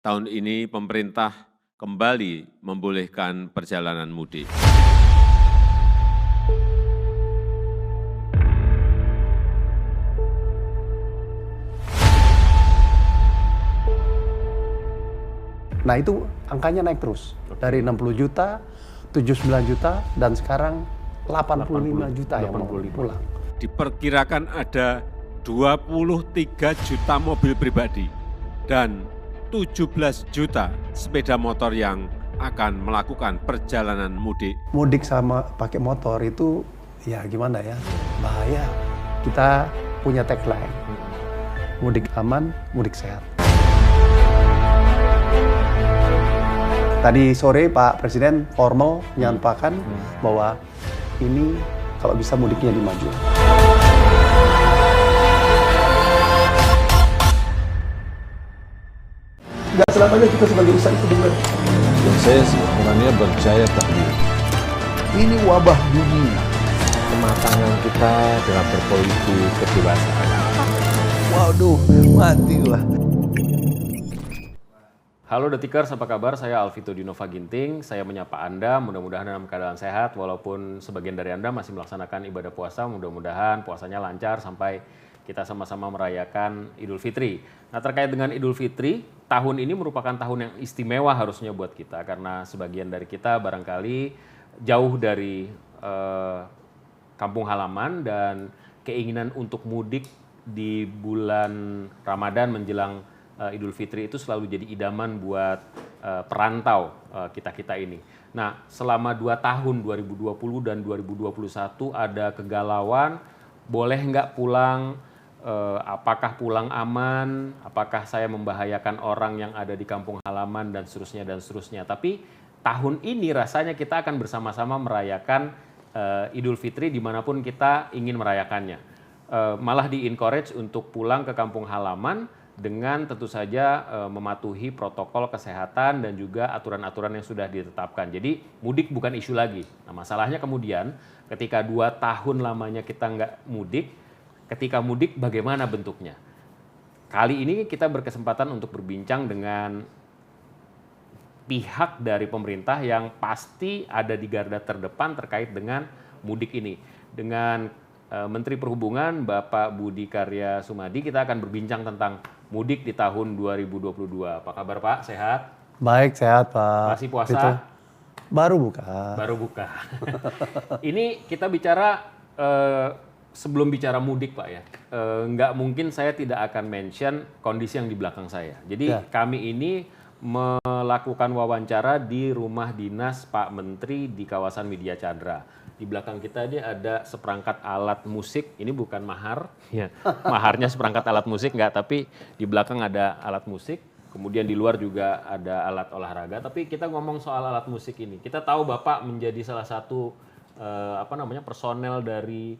tahun ini pemerintah kembali membolehkan perjalanan mudik. Nah itu angkanya naik terus, dari 60 juta, 79 juta, dan sekarang 85 juta yang mau pulang. Diperkirakan ada 23 juta mobil pribadi dan 17 juta sepeda motor yang akan melakukan perjalanan mudik. Mudik sama pakai motor itu ya gimana ya, bahaya. Kita punya tagline, mudik aman, mudik sehat. Tadi sore Pak Presiden formal menyampaikan bahwa ini kalau bisa mudiknya dimaju. Nggak selamanya kita sebagai usaha itu benar. Dan saya sebenarnya percaya takdir. Ini wabah dunia. Kematangan kita dalam berpolitik, kedewasaan. Waduh, mati gua. Halo Detikers, apa kabar? Saya Alvito Dinova Ginting. Saya menyapa Anda, mudah-mudahan dalam keadaan sehat, walaupun sebagian dari Anda masih melaksanakan ibadah puasa, mudah-mudahan puasanya lancar sampai kita sama-sama merayakan Idul Fitri. Nah, terkait dengan Idul Fitri, tahun ini merupakan tahun yang istimewa harusnya buat kita, karena sebagian dari kita barangkali jauh dari kampung halaman dan keinginan untuk mudik di bulan Ramadan menjelang Idul Fitri itu selalu jadi idaman buat perantau kita-kita ini. Nah, selama 2 tahun 2020 dan 2021 ada kegalauan, boleh nggak pulang, apakah pulang aman, apakah saya membahayakan orang yang ada di kampung halaman dan seterusnya. Tapi tahun ini rasanya kita akan bersama-sama merayakan Idul Fitri dimanapun kita ingin merayakannya. Malah di-encourage untuk pulang ke kampung halaman dengan tentu saja mematuhi protokol kesehatan dan juga aturan-aturan yang sudah ditetapkan. Jadi mudik bukan isu lagi. Nah, masalahnya kemudian ketika 2 tahun lamanya kita nggak mudik, ketika mudik bagaimana bentuknya? Kali ini kita berkesempatan untuk berbincang dengan pihak dari pemerintah yang pasti ada di garda terdepan terkait dengan mudik ini. Dengan Menteri Perhubungan Bapak Budi Karya Sumadi, kita akan berbincang tentang mudik di tahun 2022. Apa kabar Pak? Sehat? Baik, sehat Pak. Masih puasa? Itu. Baru buka. Baru buka. Ini kita bicara, sebelum bicara mudik Pak ya, nggak mungkin saya tidak akan mention kondisi yang di belakang saya. Jadi kami ini melakukan wawancara di rumah dinas Pak Menteri di kawasan Widya Chandra. Di belakang kita ini ada seperangkat alat musik, ini bukan mahar, ya. Maharnya seperangkat alat musik enggak, tapi di belakang ada alat musik, kemudian di luar juga ada alat olahraga. Tapi kita ngomong soal alat musik ini, kita tahu Bapak menjadi salah satu personel dari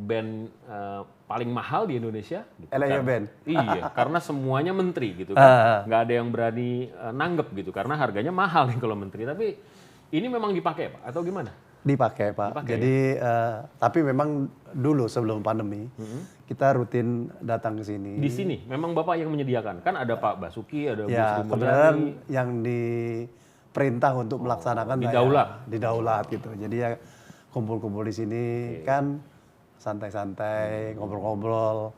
band paling mahal di Indonesia. Gitu, LA Band. Iya, karena semuanya menteri gitu kan, nggak ada yang berani nanggep gitu, karena harganya mahal nih kalau menteri. Tapi ini memang dipakai Pak atau gimana? Dipakai Pak. Jadi tapi memang dulu sebelum pandemi kita rutin datang ke sini. Di sini memang Bapak yang menyediakan. Kan ada Pak Basuki, ada Bu Ya, Sri kebetulan Mulyani. yang diperintah untuk melaksanakan Didaulat. Didaulat gitu. Jadi ya kumpul-kumpul di sini kan santai-santai, ngobrol-ngobrol.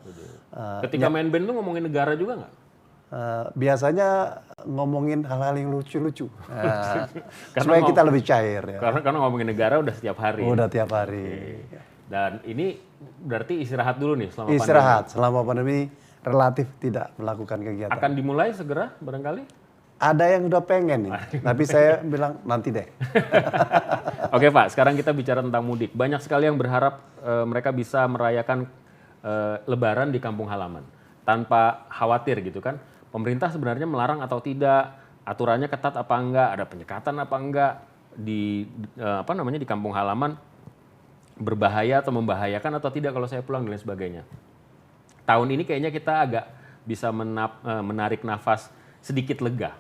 Ketika main band tuh ngomongin negara juga nggak? Biasanya ngomongin hal-hal yang lucu-lucu. Supaya kita lebih cair ya. Karena ngomongin negara udah setiap hari. Udah tiap hari. Dan ini berarti istirahat dulu nih selama Istirahat selama pandemi relatif tidak melakukan kegiatan. Akan dimulai segera barangkali? Ada yang udah pengen nih, tapi saya bilang nanti deh. Oke Pak, sekarang kita bicara tentang mudik. Banyak sekali yang berharap mereka bisa merayakan Lebaran di kampung halaman tanpa khawatir gitu kan. Pemerintah sebenarnya melarang atau tidak, aturannya ketat apa enggak, ada penyekatan apa enggak di di kampung halaman, berbahaya atau membahayakan atau tidak kalau saya pulang dan lain sebagainya. Tahun ini kayaknya kita agak bisa menarik nafas sedikit lega.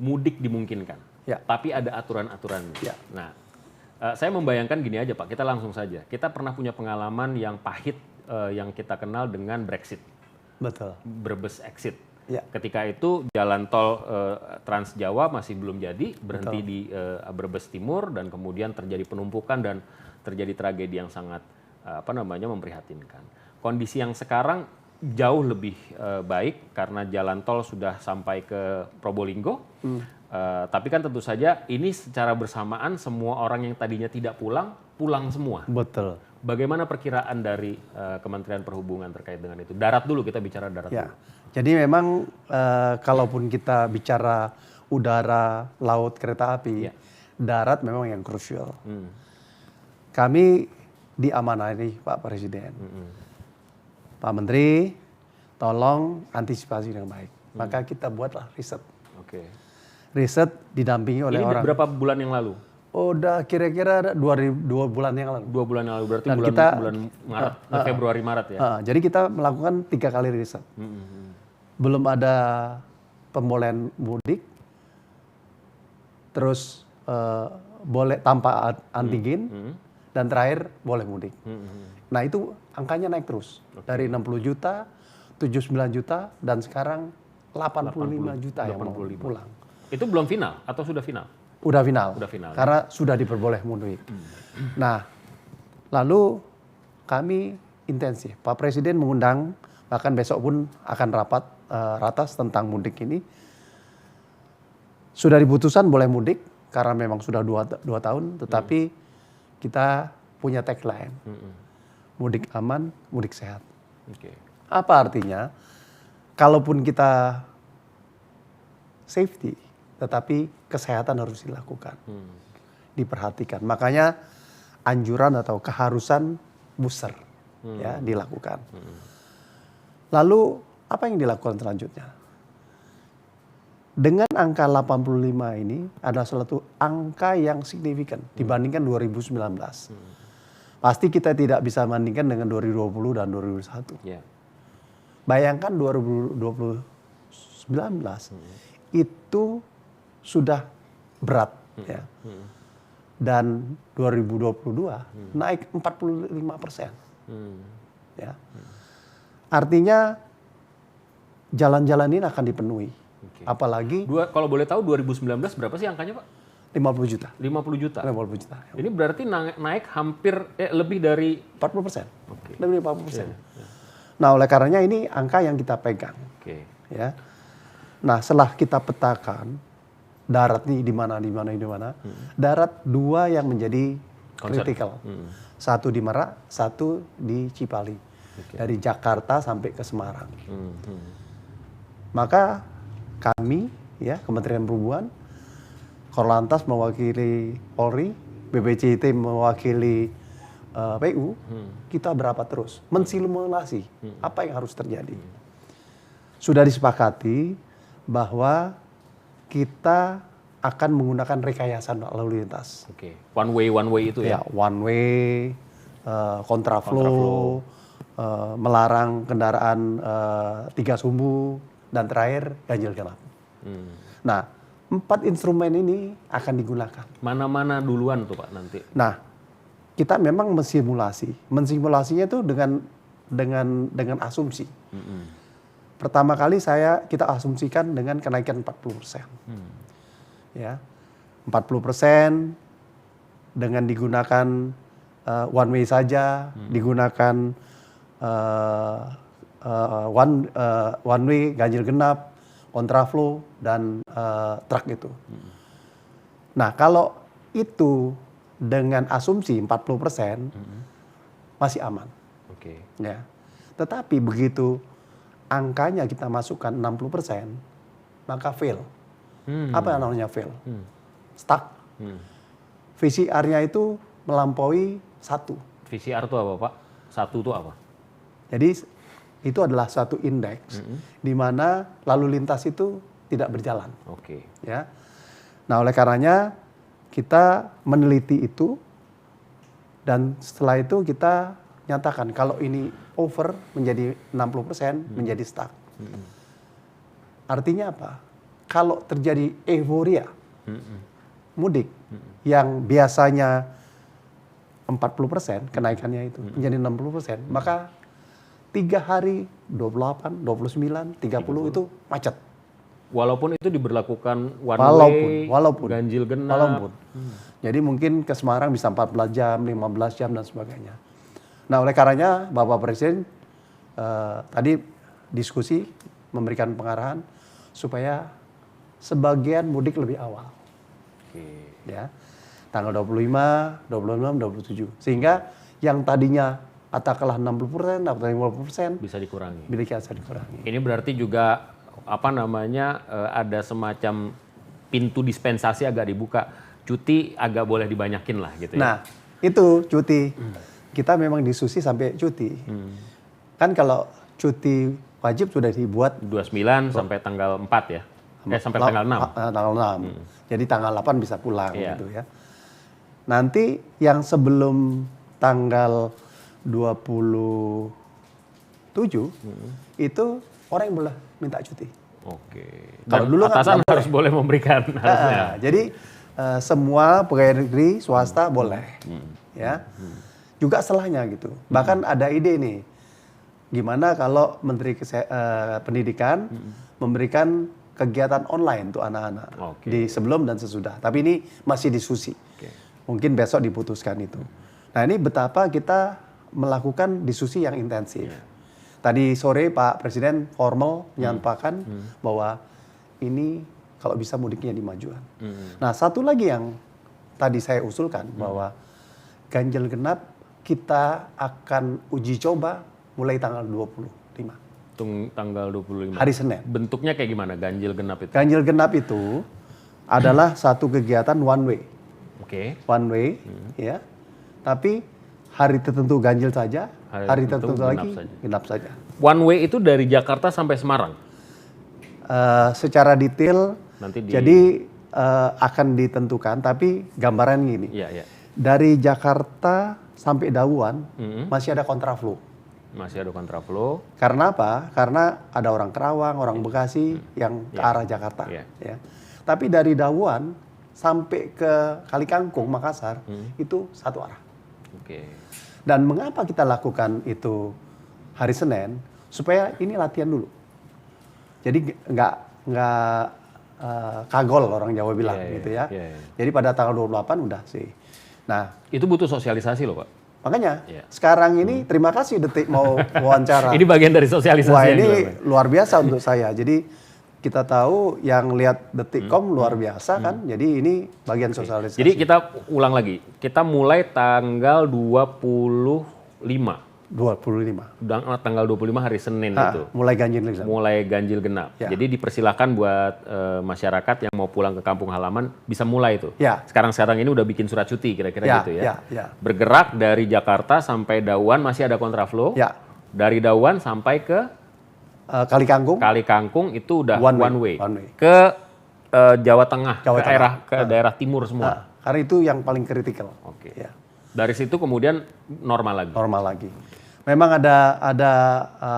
Mudik dimungkinkan, tapi ada aturan-aturan. Nah, saya membayangkan gini aja Pak, kita langsung saja. Kita pernah punya pengalaman yang pahit yang kita kenal dengan Brexit. Betul. Brebes exit. Ya. Ketika itu jalan tol Trans Jawa masih belum jadi, berhenti di Brebes Timur dan kemudian terjadi penumpukan dan terjadi tragedi yang sangat memprihatinkan. Kondisi yang sekarang jauh lebih baik karena jalan tol sudah sampai ke Probolinggo. Tapi kan tentu saja ini secara bersamaan semua orang yang tadinya tidak pulang semua. Betul. Bagaimana perkiraan dari Kementerian Perhubungan terkait dengan itu? Darat dulu, kita bicara darat Ya. dulu. Jadi memang kalaupun kita bicara udara, laut, kereta api, darat memang yang krusial. Kami diamanai Pak Presiden. Pak Menteri, tolong antisipasi dengan baik. Maka kita buatlah riset. Oke. Riset didampingi oleh Ini orang. berapa bulan yang lalu? Udah kira-kira 2 bulan yang lalu. 2 bulan yang lalu, berarti Dan bulan Maret, Februari Maret ya? Jadi kita melakukan 3 kali riset. Belum ada pembolehan mudik, terus boleh tanpa antigen, dan terakhir boleh mudik. Nah itu angkanya naik terus. Dari 60 juta, 79 juta, dan sekarang 85 juta yang mau pulang. Itu belum final atau sudah final? Udah final. Udah final. Karena sudah diperboleh mudik. Nah, lalu kami intensif. Pak Presiden mengundang, bahkan besok pun akan rapat ratas tentang mudik ini. Sudah diputuskan boleh mudik karena memang sudah 2 tahun, tetapi kita punya tagline. Mudik aman, mudik sehat. Oke. Apa artinya? Kalaupun kita safety, tetapi kesehatan harus dilakukan, diperhatikan. Makanya anjuran atau keharusan booster ya dilakukan. Lalu apa yang dilakukan selanjutnya? Dengan angka 85 ini adalah suatu angka yang signifikan dibandingkan 2019. Pasti kita tidak bisa bandingkan dengan 2020 dan 2021. Ya. Bayangkan 2019 itu sudah berat ya. Dan 2022 naik 45%. Ya. Artinya jalan-jalan ini akan dipenuhi. Oke. Apalagi Kalau boleh tahu 2019 berapa sih angkanya, Pak? 50 juta. 50 juta. 50 juta. Ini berarti naik hampir lebih dari 40%. Oke. Lebih dari 40%. Nah, oleh karenanya ini angka yang kita pegang. Oke. Ya. Nah, setelah kita petakan darat nih di mana. Darat 2 yang menjadi kritikal. Satu di Merak, satu di Cipali. Dari Jakarta sampai ke Semarang. Maka kami ya Kementerian Perhubungan, Korlantas mewakili Polri, BPJT mewakili PU, kita berapa terus mensimulasi apa yang harus terjadi. Sudah disepakati bahwa kita akan menggunakan rekayasa lalu lintas. Oke. One way itu ya. Ya, one way, kontraflow, melarang kendaraan 3 sumbu, dan terakhir ganjil genap. Nah, 4 instrumen ini akan digunakan. Mana-mana duluan tuh Pak nanti? Nah, kita memang mensimulasinya itu dengan asumsi. Pertama kali kita asumsikan dengan kenaikan 40%. Ya, 40% dengan digunakan one way saja, digunakan one way, ganjil genap, kontraflow, dan truk itu. Nah, kalau itu dengan asumsi 40% masih aman. Oke. Ya. Tetapi begitu angkanya kita masukkan 60%, maka fail. Apa yang namanya fail? Stuck. VCR-nya itu melampaui 1. VCR itu apa Pak? 1 itu apa? Jadi itu adalah suatu indeks di mana lalu lintas itu tidak berjalan. Oke. Ya. Nah, oleh karenanya kita meneliti itu dan setelah itu kita nyatakan kalau ini over menjadi 60% menjadi stuck. Artinya apa? Kalau terjadi euforia mudik yang biasanya 40% kenaikannya itu menjadi 60%, maka 3 hari, 28, 29, 30 itu macet. Walaupun itu diberlakukan one way, Walaupun. ganjil genap. Walaupun. Jadi mungkin ke Semarang bisa 14 jam, 15 jam dan sebagainya. Nah oleh karenanya Bapak Presiden tadi diskusi memberikan pengarahan supaya sebagian mudik lebih awal. Ya, tanggal 25, 26, 27. Sehingga yang tadinya katakanlah 60% atau 50% Bisa dikurangi. bisa dikurangi. Ini berarti juga ada semacam pintu dispensasi agak dibuka, cuti agak boleh dibanyakin lah gitu ya. Nah, itu cuti. Kita memang diskusi sampai cuti. Kan kalau cuti wajib sudah dibuat 29 sampai tanggal 4 ya. Sampai tanggal 6. Tanggal 6. Jadi tanggal 8 bisa pulang Iya. gitu ya. Nanti yang sebelum tanggal 27 itu orang yang boleh minta cuti. Oke. Kalau Dan dulu kan atasan nggak harus boleh memberikan harusnya. Jadi semua pegawai negeri swasta boleh, ya. Juga setelahnya gitu. Bahkan ada ide nih, gimana kalau Menteri Pendidikan memberikan kegiatan online untuk anak-anak di sebelum dan sesudah. Tapi ini masih diskusi. Mungkin besok diputuskan itu. Nah ini betapa kita melakukan diskusi yang intensif. Tadi sore Pak Presiden formal menyampaikan bahwa ini kalau bisa mudiknya dimajukan. Nah satu lagi yang tadi saya usulkan bahwa ganjil genap kita akan uji coba mulai tanggal 25. Tanggal 25. Hari Senin. Bentuknya kayak gimana ganjil genap itu? Ganjil genap itu adalah satu kegiatan one way. Oke. One way, ya. Tapi hari tertentu ganjil saja, hari tertentu lagi genap saja. One way itu dari Jakarta sampai Semarang? Secara detail, Nanti jadi akan ditentukan, tapi gambaran gini. Iya. Dari Jakarta sampai Dauan masih ada kontraflow. Masih ada kontraflow. Karena apa? Karena ada orang Kerawang, orang Bekasi yang ke arah Jakarta. Ya. Tapi dari Dauan sampai ke Kalikangkung, Makassar, itu satu arah. Oke. Dan mengapa kita lakukan itu hari Senin? Supaya ini latihan dulu. Jadi nggak kagol orang Jawa bilang gitu ya. Jadi pada tanggal 28 udah sih. Nah, itu butuh sosialisasi loh Pak. Makanya sekarang ini terima kasih Detik mau wawancara. Ini bagian dari sosialisasi. Wah ini luar biasa untuk saya. Jadi kita tahu yang lihat Detikcom luar biasa kan. Jadi ini bagian sosialisasi. Jadi kita ulang lagi. Kita mulai tanggal 25. Tanggal 25 hari Senin itu. Mulai ganjil genap. Mulai ganjil genap. Ya. Jadi dipersilakan buat masyarakat yang mau pulang ke kampung halaman bisa mulai itu. Ya. Sekarang ini udah bikin surat cuti kira-kira gitu ya. Ya. Bergerak dari Jakarta sampai Dauan masih ada kontraflow. Ya. Dari Dauan sampai ke Kalikangkung itu udah one way. One way. Ke Jawa Tengah, Jawa ke daerah timur semua. Karena itu yang paling kritikal. Oke. Ya. Dari situ kemudian normal lagi. Normal lagi. Memang ada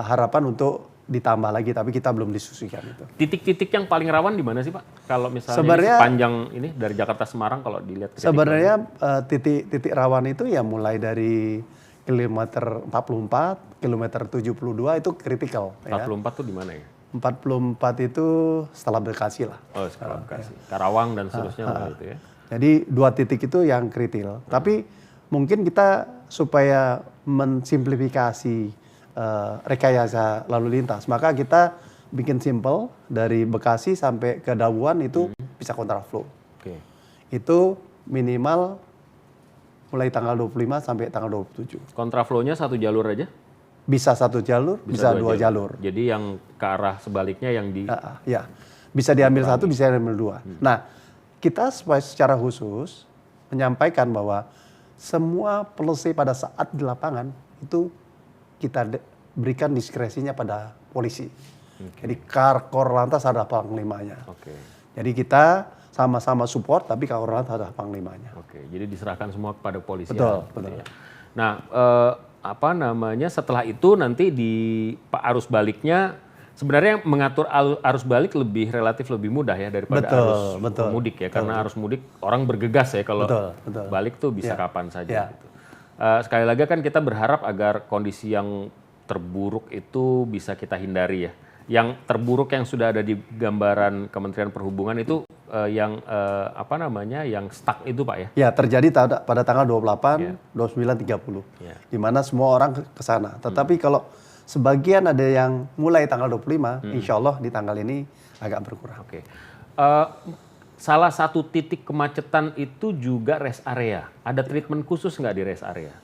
harapan untuk ditambah lagi, tapi kita belum diskusikan itu. Titik-titik yang paling rawan di mana sih Pak? Kalau misalnya Sebenarnya, sepanjang ini dari Jakarta Semarang kalau dilihat. Sebenarnya titik rawan itu ya mulai dari kilometer 44, kilometer 72 itu kritikal. 44 tuh di mana ya? 44 itu setelah Bekasi lah. Oh, setelah Bekasi. Karawang dan seterusnya itu ya. Jadi 2 titik itu yang kritikal. Tapi mungkin kita supaya mensimplifikasi rekayasa lalu lintas, maka kita bikin simple dari Bekasi sampai ke Dauan itu bisa kontraflow. Oke. Itu minimal mulai tanggal 25 sampai tanggal 27. Kontraflow-nya satu jalur aja? Bisa satu jalur, bisa 2 jalur. Jadi yang ke arah sebaliknya yang di... Ya, bisa diambil satu, bisa diambil 2. Nah, kita secara khusus menyampaikan bahwa semua policy pada saat di lapangan itu kita berikan diskresinya pada polisi. Jadi Korlantas ada panglimanya. Jadi kita sama-sama support, tapi Korlantas ada panglimanya. Jadi diserahkan semua kepada polisi. Betul. Ya. Nah, setelah itu nanti di arus baliknya sebenarnya mengatur arus balik relatif lebih mudah ya daripada arus mudik ya, karena arus mudik orang bergegas ya, kalau balik tuh bisa kapan saja. Gitu. Sekali lagi kan kita berharap agar kondisi yang terburuk itu bisa kita hindari ya? Yang terburuk yang sudah ada di gambaran Kementerian Perhubungan itu yang yang stuck itu Pak ya? Ya, terjadi pada tanggal 28, 29, 30. Di mana semua orang ke sana. Tetapi kalau sebagian ada yang mulai tanggal 25, insya Allah di tanggal ini agak berkurang. Oke. Salah satu titik kemacetan itu juga rest area. Ada treatment khusus nggak di rest area?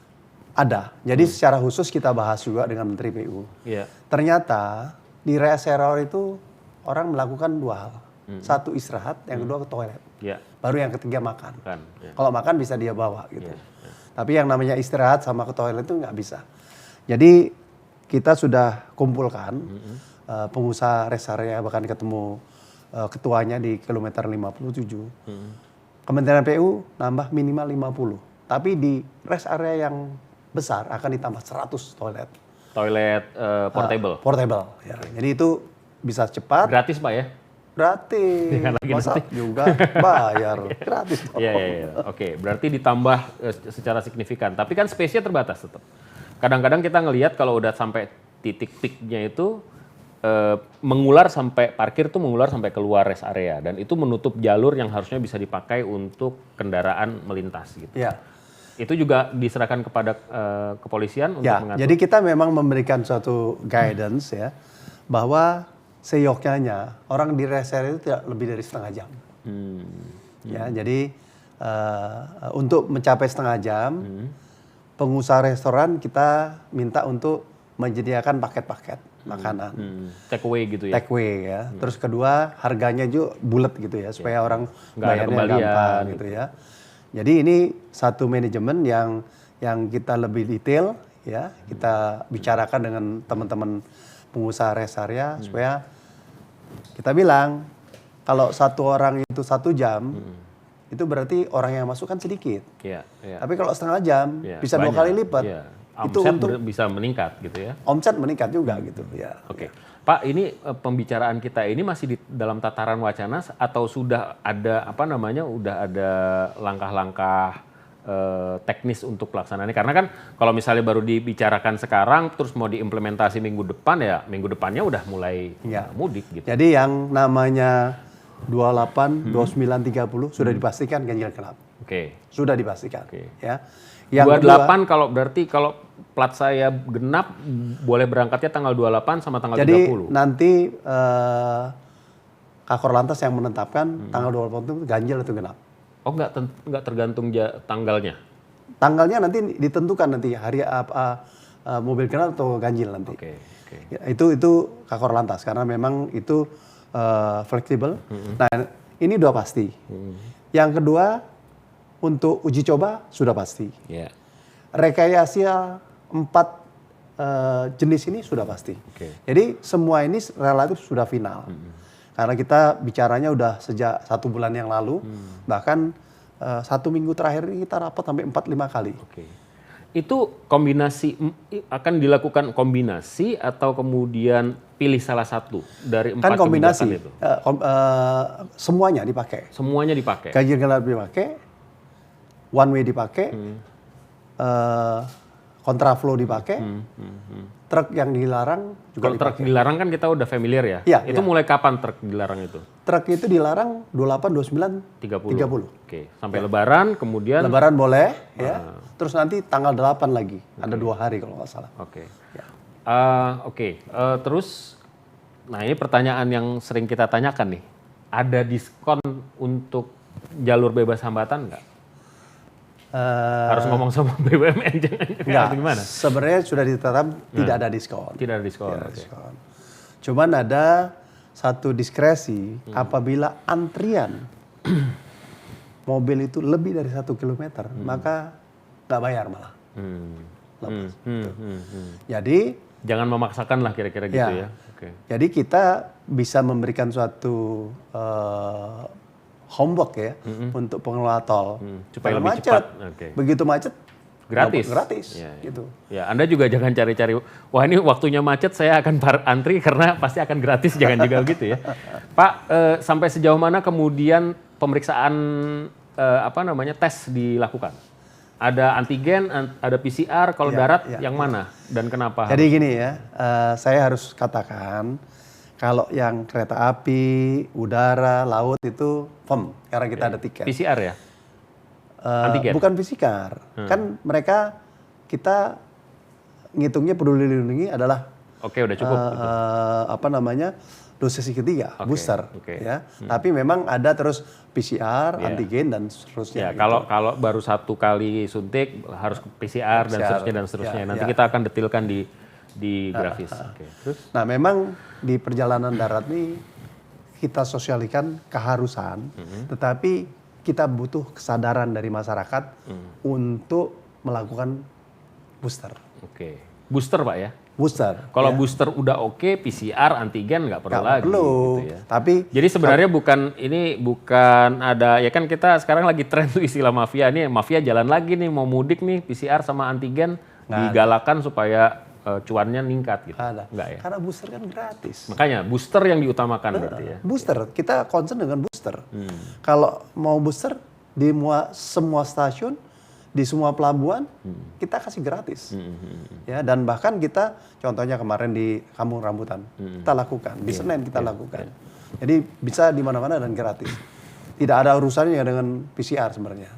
Ada. Jadi secara khusus kita bahas juga dengan Menteri PU. Iya. Ternyata di rest area itu orang melakukan dua hal. Satu istirahat, yang kedua ke toilet. Iya. Baru yang ketiga makan. Ya. Kalau makan bisa dia bawa gitu. Tapi yang namanya istirahat sama ke toilet itu nggak bisa. Jadi kita sudah kumpulkan pengusaha rest area, bahkan ketemu ketuanya di kilometer 57. Kementerian PU nambah minimal 50. Tapi di rest area yang besar akan ditambah 100 toilet. Toilet portable? Portable, ya. Jadi itu bisa cepat. Gratis Pak ya? Gratis. Masa juga bayar. Gratis. Iya. Oke, berarti ditambah secara signifikan. Tapi kan space-nya terbatas tetap. Kadang-kadang kita ngelihat kalau udah sampai titik peak-nya itu mengular sampai parkir tuh mengular sampai keluar rest area dan itu menutup jalur yang harusnya bisa dipakai untuk kendaraan melintas gitu. Ya. Itu juga diserahkan kepada kepolisian untuk mengatur. Jadi kita memang memberikan suatu guidance ya bahwa seyogyanya orang di rest area itu tidak lebih dari setengah jam. Ya, jadi untuk mencapai setengah jam, pengusaha restoran kita minta untuk menyediakan paket-paket makanan. Take away gitu ya? Take away ya. Terus kedua harganya juga bulat gitu ya, supaya orang bayarnya gampang gitu ya. Jadi ini satu manajemen yang kita lebih detail ya, kita bicarakan dengan teman-teman pengusaha rest area supaya kita bilang kalau satu orang itu 1 jam itu berarti orang yang masuk kan sedikit. Tapi kalau setengah jam bisa banyak, 2 kali lipat. Itu untuk bisa meningkat gitu ya. Omset meningkat juga gitu ya. Oke. Pak, ini pembicaraan kita ini masih di dalam tataran wacana atau sudah ada udah ada langkah-langkah teknis untuk pelaksanaannya? Karena kan kalau misalnya baru dibicarakan sekarang terus mau diimplementasi minggu depan ya minggu depannya udah mulai mudik gitu. Jadi yang namanya 28, 29, 30 sudah dipastikan ganjil genap. Sudah dipastikan. Ya. Yang 28 kalau berarti kalau plat saya genap boleh berangkatnya tanggal 28 sama tanggal 30. Jadi nanti Kakor Lantas yang menetapkan tanggal 28 itu ganjil atau genap. Oh nggak tergantung tanggalnya? Tanggalnya nanti ditentukan nanti hari apa mobil genap atau ganjil nanti. Ya, itu Kakor Lantas karena memang itu fleksibel. Nah ini udah pasti. Yang kedua untuk uji coba sudah pasti. Rekayasa 4 jenis ini sudah pasti. Jadi semua ini relatif sudah final. Karena kita bicaranya udah sejak 1 bulan yang lalu, bahkan 1 minggu terakhir ini kita rapat sampai 4-5 kali. Itu kombinasi akan dilakukan kombinasi atau kemudian pilih salah satu dari 4 kan kombinasi itu? Semuanya dipakai. Semuanya dipakai. Ganjil genap dipakai, one way dipakai, kontraflow dipakai, truk yang dilarang juga kalau truk dilarang kan kita udah familiar ya? Itu mulai kapan truk dilarang itu? Truk itu dilarang 28, 29, 30. Sampai Lebaran kemudian? Lebaran boleh ya, terus nanti tanggal 8 lagi, ada 2 hari kalau nggak salah. Terus, nah ini pertanyaan yang sering kita tanyakan nih, ada diskon untuk jalur bebas hambatan nggak? Harus ngomong sama BUMN jangan gimana? Sebenarnya sudah ditetap tidak ada diskon. Tidak ada diskon. Cuman ada satu diskresi apabila antrian mobil itu lebih dari 1 kilometer, maka nggak bayar malah. Jadi jangan memaksakan lah kira-kira gitu ya. Jadi kita bisa memberikan suatu homework ya untuk pengelola tol supaya lebih macet. cepat. Begitu macet gratis. Gitu. Ya, Anda juga jangan cari-cari wah ini waktunya macet saya akan antri karena pasti akan gratis, jangan juga gitu ya. Pak, sampai sejauh mana kemudian pemeriksaan tes dilakukan? ada antigen, ada PCR, kalau darat yang mana dan kenapa? Jadi gini ya, saya harus katakan kalau yang kereta api, udara, laut itu firm karena kita ada tiket. PCR ya? Antigen? Bukan PCR, kan mereka kita ngitungnya peduli lindungi adalah udah cukup. Dosis ketiga, booster, ya. Tapi memang ada terus PCR, antigen dan seterusnya. Ya, kalau baru 1 kali suntik harus PCR dan seterusnya. Nanti kita akan detilkan di grafis. Terus? Nah, memang di perjalanan darat ini kita sosialiskan keharusan, tetapi kita butuh kesadaran dari masyarakat untuk melakukan booster. Booster Pak ya? Booster. Kalau booster udah PCR, antigen nggak perlu lagi. Perlu. Gitu ya. Tapi jadi sebenarnya bukan ada, ya kan kita sekarang lagi tren tuh istilah mafia. Ini mafia jalan lagi nih, mau mudik nih, PCR sama antigen digalakan supaya cuannya meningkat gitu. Enggak ya? Karena booster kan gratis. Makanya booster yang diutamakan berarti ya. Booster, kita concern dengan booster. Kalau mau booster di semua stasiun, di semua pelabuhan, kita kasih gratis. Ya, dan bahkan kita, contohnya kemarin di Kampung Rambutan, kita lakukan. Di Senen kita lakukan. Jadi bisa di mana-mana dan gratis. Tidak ada urusannya dengan PCR sebenarnya.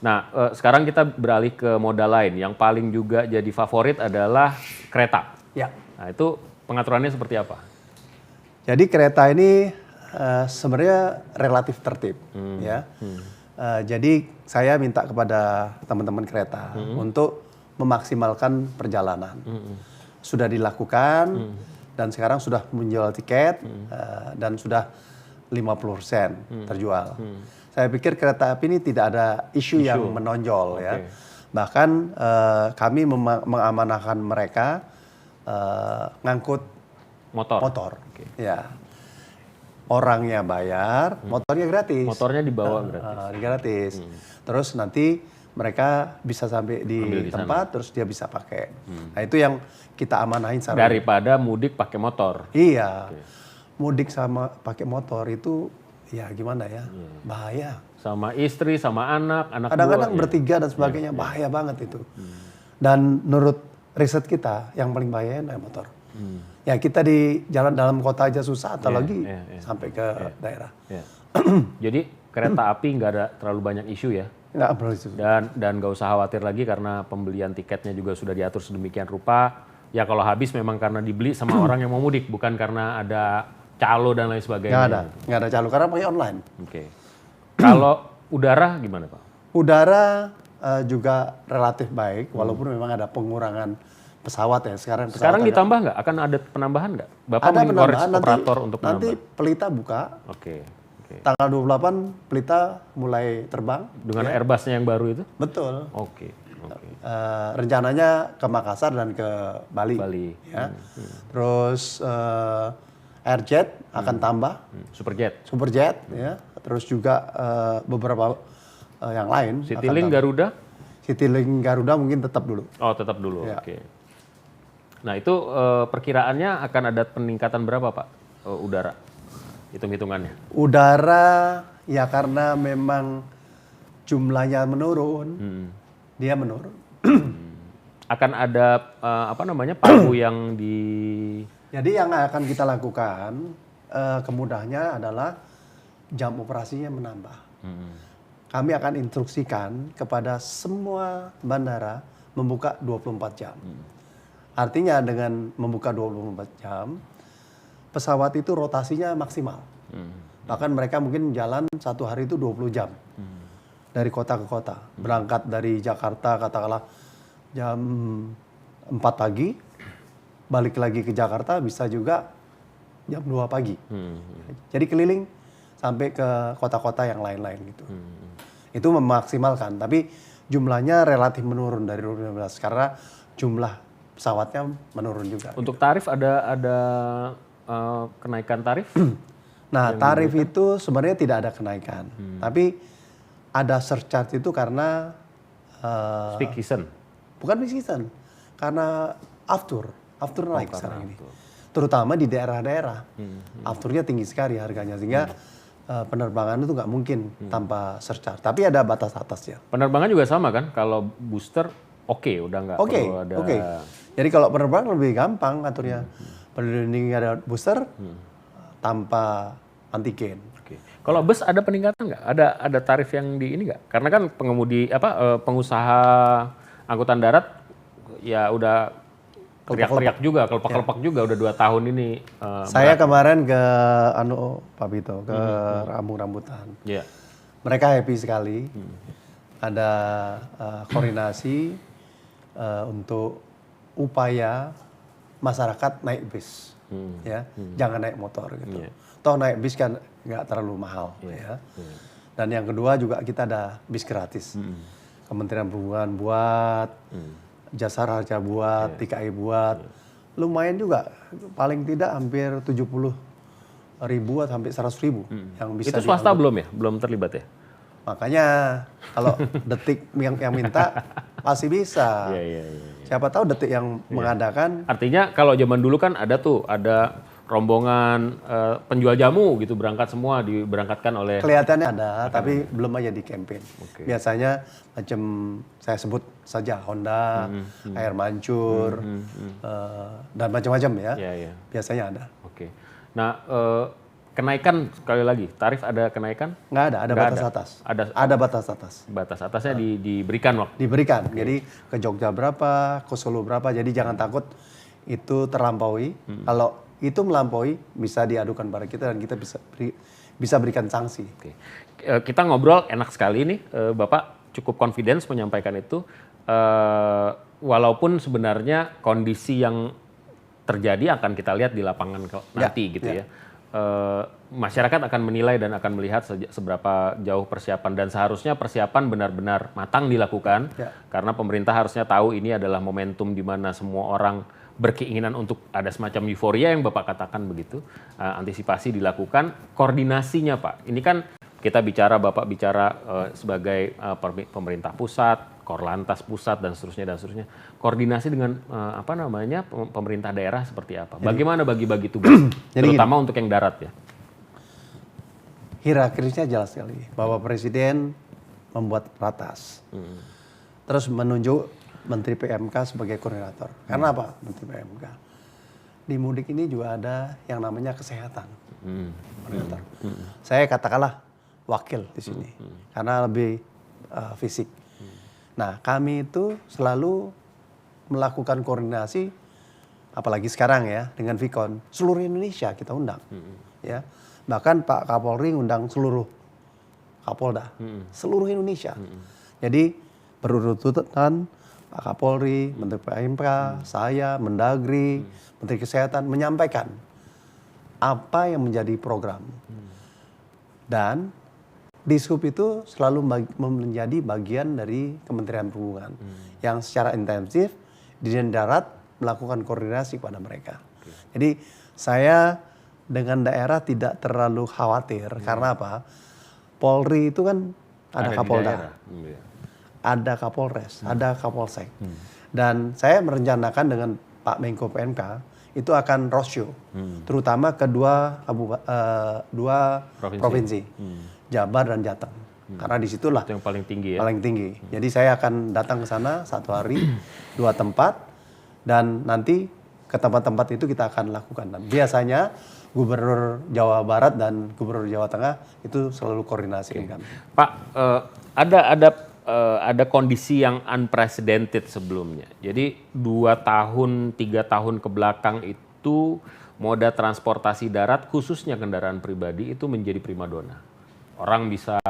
Nah, sekarang kita beralih ke moda lain. Yang paling juga jadi favorit adalah kereta. Ya. Nah, itu pengaturannya seperti apa? Jadi kereta ini sebenarnya relatif tertib. Ya. Jadi saya minta kepada teman-teman kereta untuk memaksimalkan perjalanan. Sudah dilakukan dan sekarang sudah menjual tiket dan sudah 50% terjual. Saya pikir kereta api ini tidak ada isu yang menonjol ya. Bahkan kami mengamanahkan mereka ngangkut motor. Ya. Orangnya bayar, motornya gratis. Motornya dibawa gratis. Terus nanti mereka bisa sampai di tempat, terus dia bisa pakai. Nah itu yang kita amanahin. Daripada mudik pakai motor. Iya, mudik sama pakai motor itu ya gimana ya, bahaya. Sama istri, sama anak kadang-kadang bertiga dan sebagainya, bahaya banget itu. Dan menurut riset kita, yang paling bahaya naik motor. Ya kita di jalan dalam kota aja susah, atau lagi sampai ke daerah. Jadi kereta api nggak ada terlalu banyak isu ya? Nggak perlu isu. Dan nggak usah khawatir lagi karena pembelian tiketnya juga sudah diatur sedemikian rupa. Ya kalau habis memang karena dibeli sama orang yang mau mudik, bukan karena ada calo dan lain sebagainya. Nggak ada calo karena pakai online. Kalau udara gimana Pak? Udara juga relatif baik, walaupun memang ada pengurangan pesawat ya sekarang ditambah nggak? Akan ada penambahan nggak? Bapak ada penambahan operator untuk nanti menambah? Pelita buka. Tanggal 28 Pelita mulai terbang. Dengan Airbus-nya yang baru itu? Betul. Rencananya ke Makassar dan ke Bali. Ya. Terus Airjet akan tambah. Superjet ya. Terus juga beberapa yang lain. Citylink Garuda? Citylink Garuda mungkin tetap dulu. Oh tetap dulu, Nah itu perkiraannya akan ada peningkatan berapa Pak udara? Hitung-hitungannya. Udara ya karena memang jumlahnya menurun, dia menurun. Akan ada pagu yang di... Jadi yang akan kita lakukan kemudahannya adalah jam operasinya menambah. Kami akan instruksikan kepada semua bandara membuka 24 jam. Artinya dengan membuka 24 jam, pesawat itu rotasinya maksimal. Bahkan mereka mungkin jalan satu hari itu 20 jam. Dari kota ke kota. Berangkat dari Jakarta katakanlah jam 4 pagi, balik lagi ke Jakarta bisa juga jam 2 pagi. Jadi keliling sampai ke kota-kota yang lain-lain gitu. Itu memaksimalkan, tapi jumlahnya relatif menurun dari 2015 karena jumlah pesawatnya menurun juga. Untuk tarif ada kenaikan tarif? Nah tarif itu sebenarnya tidak ada kenaikan, tapi ada surcharge itu karena peak season. Bukan peak season, karena aftur naik sekarang ini. Terutama di daerah-daerah, afturnya tinggi sekali harganya sehingga penerbangan itu nggak mungkin tanpa surcharge. Tapi ada batas atasnya. Penerbangan juga sama kan? Kalau booster udah nggak perlu ada. Jadi kalau penerbangan lebih gampang aturnya. Ini ada booster tanpa antigen. Kalau bus ada peningkatan nggak? Ada tarif yang di ini nggak? Karena kan pengemudi pengusaha angkutan darat ya udah teriak-teriak juga, kelepak-kelepak juga udah 2 tahun ini. Saya kemarin ke Pak Bito ke Kampung Rambutan. Iya. Mereka happy sekali. Ada koordinasi untuk upaya masyarakat naik bis, ya, jangan naik motor gitu. Toh naik bis kan nggak terlalu mahal, ya. Dan yang kedua juga kita ada bis gratis. Kementerian Perhubungan buat, Jasa Raja buat, DKI buat, lumayan juga. Paling tidak hampir 70.000 sampai 100.000 yang bisa. Itu swasta belum ya? Belum terlibat ya? Makanya kalau Detik yang minta pasti bisa. Siapa tahu Detik yang mengadakan. Artinya kalau zaman dulu kan ada rombongan penjual jamu gitu berangkat semua diberangkatkan oleh. Kelihatannya ada, tapi belum aja di campaign. Biasanya macam saya sebut saja Honda, Air Mancur, dan macam-macam ya. Biasanya ada. Nah, kenaikan sekali lagi tarif ada kenaikan? Nggak ada, ada batas atas. Ada batas atas. Batas atasnya diberikan waktu. Diberikan. Jadi ke Jogja berapa, ke Solo berapa. Jadi jangan takut itu terlampaui. Kalau itu melampaui bisa diadukan pada kita dan kita bisa berikan sanksi. Kita ngobrol enak sekali nih, Bapak cukup confidence menyampaikan itu. Walaupun sebenarnya kondisi yang terjadi akan kita lihat di lapangan nanti gitu ya. Masyarakat akan menilai dan akan melihat seberapa jauh persiapan dan seharusnya persiapan benar-benar matang dilakukan karena pemerintah harusnya tahu ini adalah momentum di mana semua orang berkeinginan untuk ada semacam euforia yang Bapak katakan begitu, antisipasi dilakukan, koordinasinya Pak. Ini kan kita bicara, Bapak bicara sebagai pemerintah pusat, Korlantas pusat dan seterusnya. Koordinasi dengan pemerintah daerah seperti apa? Bagaimana bagi-bagi tugas, terutama untuk yang darat ya? Hierarkisnya jelas sekali, bahwa Presiden membuat ratas, terus menunjuk Menteri PMK sebagai koordinator. Karena apa Menteri PMK? Di mudik ini juga ada yang namanya kesehatan. Koordinator. Saya katakanlah wakil di sini, karena lebih fisik. Nah, kami itu selalu melakukan koordinasi, apalagi sekarang ya dengan Vicon, seluruh Indonesia kita undang, ya. Bahkan Pak Kapolri undang seluruh Kapolda, seluruh Indonesia. Jadi berurutan Pak Kapolri, Menteri PMK, saya, Mendagri, Menteri Kesehatan menyampaikan apa yang menjadi program. Dan Dishub itu selalu menjadi bagian dari Kementerian Perhubungan yang secara intensif di darat melakukan koordinasi pada mereka. Jadi saya dengan daerah tidak terlalu khawatir karena apa? Polri itu kan ada Kapolda, ada Kapolres, ada Kapolsek. Dan saya merencanakan dengan Pak Menko PMK itu akan roadshow, terutama ke dua provinsi, Jabar dan Jateng. Karena disitulah yang paling tinggi ya. Paling tinggi. Jadi saya akan datang ke sana 1 hari, 2 tempat, dan nanti ke tempat-tempat itu kita akan lakukan. Dan biasanya Gubernur Jawa Barat dan Gubernur Jawa Tengah itu selalu koordinasi dengan kami. Pak, ada kondisi yang unprecedented sebelumnya. Jadi 2 tahun, 3 tahun ke belakang itu moda transportasi darat khususnya kendaraan pribadi itu menjadi primadona. Orang bisa,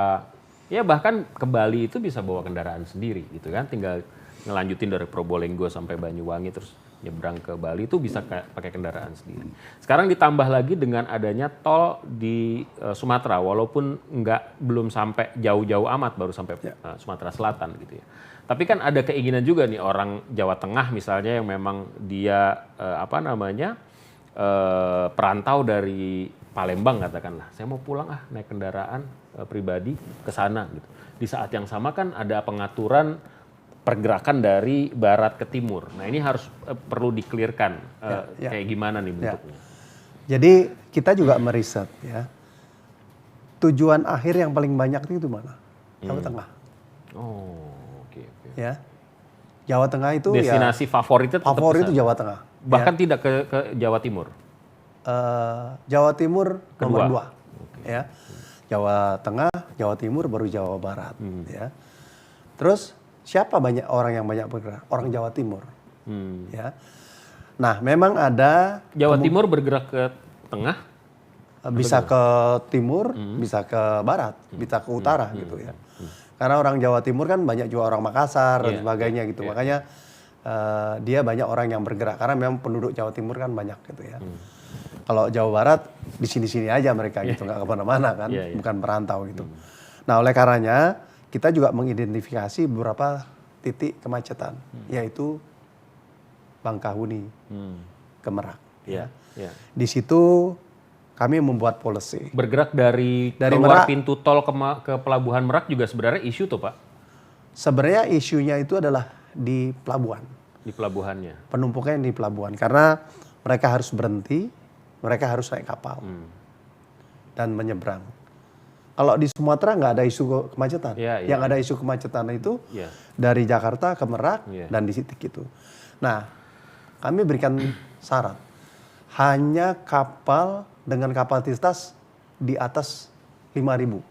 ya bahkan ke Bali itu bisa bawa kendaraan sendiri gitu kan. Tinggal ngelanjutin dari Probolinggo sampai Banyuwangi terus nyebrang ke Bali itu bisa pakai kendaraan sendiri. Sekarang ditambah lagi dengan adanya tol di Sumatera, walaupun belum sampai jauh-jauh amat, baru sampai Sumatera Selatan gitu ya. Tapi kan ada keinginan juga nih orang Jawa Tengah misalnya yang memang dia perantau dari Palembang katakanlah, saya mau pulang naik kendaraan pribadi ke sana gitu. Di saat yang sama kan ada pengaturan pergerakan dari barat ke timur. Nah ini harus perlu di-clearkan kayak gimana nih bentuknya. Jadi kita juga meriset ya. tujuan akhir yang paling banyak itu mana? Jawa Tengah. Oh, oke. Ya, Jawa Tengah itu destinasi favoritnya tetap favorit itu kesana. Jawa Tengah. Bahkan tidak ke Jawa Timur. Jawa Timur nomor Kedua. 2, ya. Jawa Tengah, Jawa Timur, baru Jawa Barat, ya. Terus siapa banyak orang yang banyak bergerak? Orang Jawa Timur, ya. Nah, memang ada Jawa Timur bergerak ke tengah. bisa ke timur, bisa ke barat, bisa ke utara gitu ya. Karena orang Jawa Timur kan banyak juga orang Makassar dan sebagainya gitu. Makanya dia banyak orang yang bergerak karena memang penduduk Jawa Timur kan banyak gitu ya. Kalau Jawa Barat di sini-sini aja mereka gitu, nggak kemana-mana kan, bukan perantau gitu. Nah, oleh karenanya kita juga mengidentifikasi beberapa titik kemacetan, yaitu Bangkahuni ke Merak. Ya. Di situ kami membuat policy. Bergerak dari Merak. keluar pintu tol ke Pelabuhan Merak juga sebenarnya isu tuh Pak, Sebenarnya isunya itu adalah di pelabuhan. di pelabuhannya. Penumpukannya di pelabuhan karena mereka harus berhenti, mereka harus naik kapal dan menyeberang. Kalau di Sumatera nggak ada isu kemacetan. Yang ada isu kemacetan itu dari Jakarta ke Merak dan di titik itu. Nah, kami berikan syarat hanya kapal dengan kapasitas di atas 5.000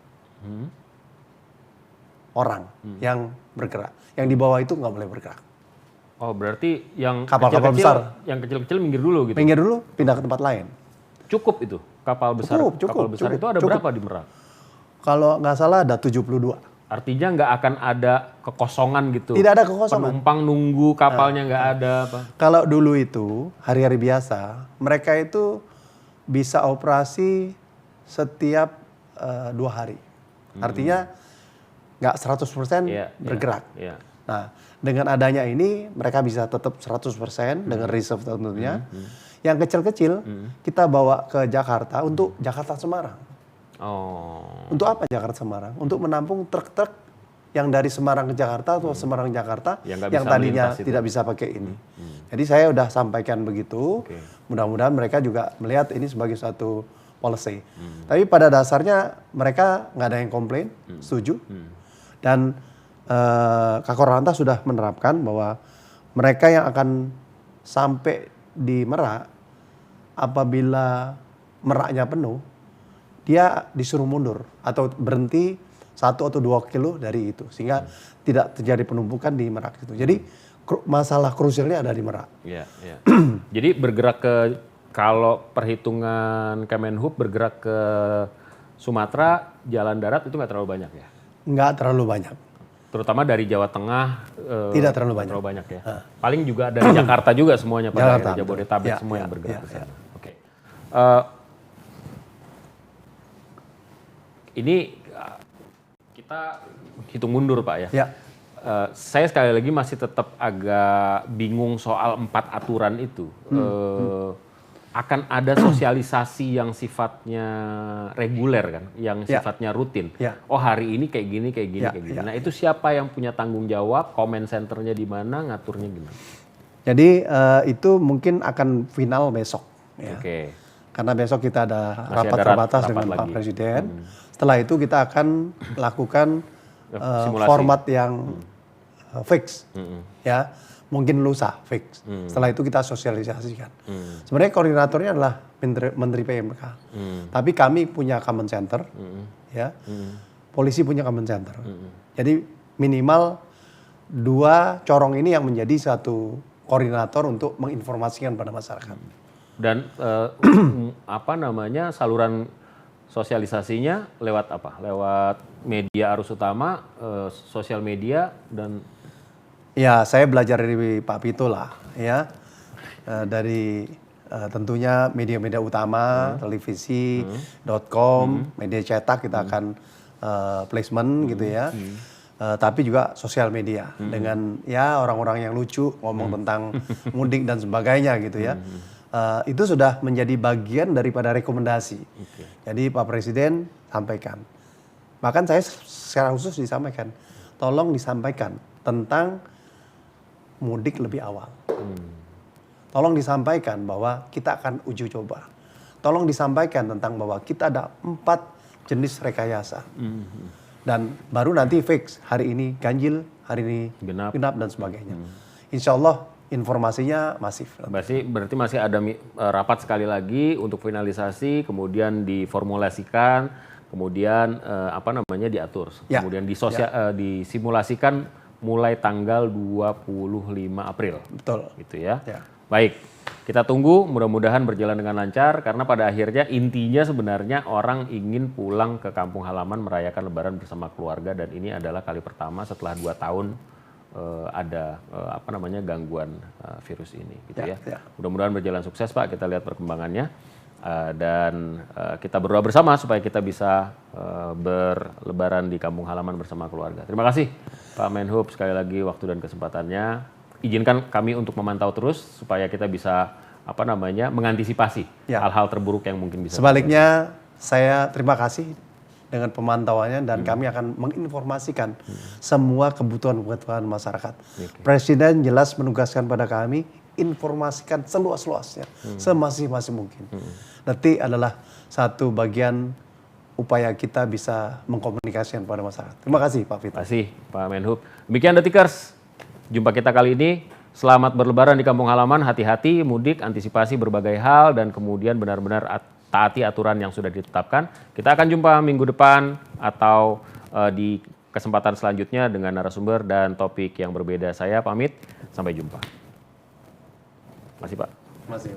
orang yang bergerak. Yang di bawah itu nggak boleh bergerak. Oh, berarti yang Kapal-kapal kecil-kecil, besar. yang kecil-kecil minggir dulu gitu. Minggir dulu, pindah ke tempat lain. Cukup itu kapal besar. Kapal besar itu ada berapa di Merak? Kalau nggak salah ada 72. Artinya nggak akan ada kekosongan gitu. Tidak ada kekosongan. Penumpang nunggu kapalnya nggak ada apa. Kalau dulu itu hari-hari biasa, mereka itu bisa operasi setiap 2 hari. Artinya nggak 100% bergerak. Nah, dengan adanya ini mereka bisa tetap 100% dengan reserve tentunya. Yang kecil-kecil kita bawa ke Jakarta untuk Jakarta Semarang. Oh. Untuk apa Jakarta Semarang? Untuk menampung truk-truk yang dari Semarang ke Jakarta atau Semarang Jakarta yang tadinya tidak bisa pakai ini. Jadi saya udah sampaikan begitu. Mudah-mudahan mereka juga melihat ini sebagai suatu policy. Tapi pada dasarnya mereka nggak ada yang komplain, setuju. Dan Kakor Lantas sudah menerapkan bahwa mereka yang akan sampai di Merak, apabila Meraknya penuh, dia disuruh mundur atau berhenti 1 atau 2 kilo dari itu. Sehingga tidak terjadi penumpukan di Merak itu. Jadi masalah krusialnya ada di Merak. Jadi bergerak kalau perhitungan Kemenhub bergerak ke Sumatera, jalan darat itu nggak terlalu banyak ya? Nggak terlalu banyak. Terutama dari Jawa Tengah tidak terlalu banyak ya. Paling juga dari Jakarta juga semuanya pada Jakarta, Jabodetabek semua yang bergerak ke sana. Oke. Ini kita hitung mundur Pak ya. Saya sekali lagi masih tetap agak bingung soal 4 aturan itu. Akan ada sosialisasi yang sifatnya reguler kan, yang sifatnya rutin. Oh hari ini kayak gini. Nah itu siapa yang punya tanggung jawab, comment centernya di mana, ngaturnya gimana? Jadi itu mungkin akan final besok. Ya. Oke. Karena besok kita ada rapat terbatas dengan Pak Presiden. Setelah itu kita akan lakukan format yang fix, ya. Mungkin lusa fix. Setelah itu kita sosialisasikan. Sebenarnya koordinatornya adalah Menteri PMK. Tapi kami punya command center, ya. Polisi punya command center. Jadi minimal 2 corong ini yang menjadi satu koordinator untuk menginformasikan pada masyarakat. Dan saluran sosialisasinya lewat apa? Lewat media arus utama, sosial media dan ya, saya belajar dari Pak Pito lah, ya. Dari tentunya media-media utama, televisi, .com, media cetak kita akan placement gitu ya. Tapi juga sosial media dengan ya orang-orang yang lucu ngomong tentang mudik dan sebagainya gitu ya. Itu sudah menjadi bagian daripada rekomendasi. Jadi Pak Presiden sampaikan. Bahkan saya secara khusus disampaikan, tolong disampaikan tentang mudik lebih awal. Tolong disampaikan bahwa kita akan uji coba. Tolong disampaikan tentang bahwa kita ada 4 jenis rekayasa. Dan baru nanti fix, hari ini ganjil, hari ini genap dan sebagainya. Insya Allah informasinya masif. Berarti masih ada rapat sekali lagi untuk finalisasi, kemudian diformulasikan, kemudian diatur, kemudian disimulasikan mulai tanggal 25 April. Betul. Gitu ya. Baik, kita tunggu, mudah-mudahan berjalan dengan lancar, karena pada akhirnya intinya sebenarnya orang ingin pulang ke kampung halaman merayakan Lebaran bersama keluarga, dan ini adalah kali pertama setelah 2 tahun ada gangguan virus ini, gitu ya. Mudah-mudahan berjalan sukses, Pak. Kita lihat perkembangannya dan kita berdoa bersama supaya kita bisa berlebaran di kampung halaman bersama keluarga. Terima kasih, Pak Menhub, sekali lagi waktu dan kesempatannya. Izinkan kami untuk memantau terus supaya kita bisa mengantisipasi hal-hal terburuk yang mungkin bisa. Sebaliknya, saya terima kasih dengan pemantauannya dan kami akan menginformasikan semua kebutuhan masyarakat. Presiden jelas menugaskan pada kami informasikan seluas-luasnya, semasif-masif mungkin. Nanti adalah satu bagian upaya kita bisa mengkomunikasikan pada masyarakat. Terima kasih, Pak Vito. Terima kasih, Pak Menhub. Demikian Detikers, jumpa kita kali ini. Selamat berlebaran di kampung halaman, hati-hati mudik, antisipasi berbagai hal, dan kemudian benar-benar taati aturan yang sudah ditetapkan. Kita akan jumpa minggu depan atau di kesempatan selanjutnya dengan narasumber dan topik yang berbeda. Saya pamit, sampai jumpa. Masih Pak. Masih.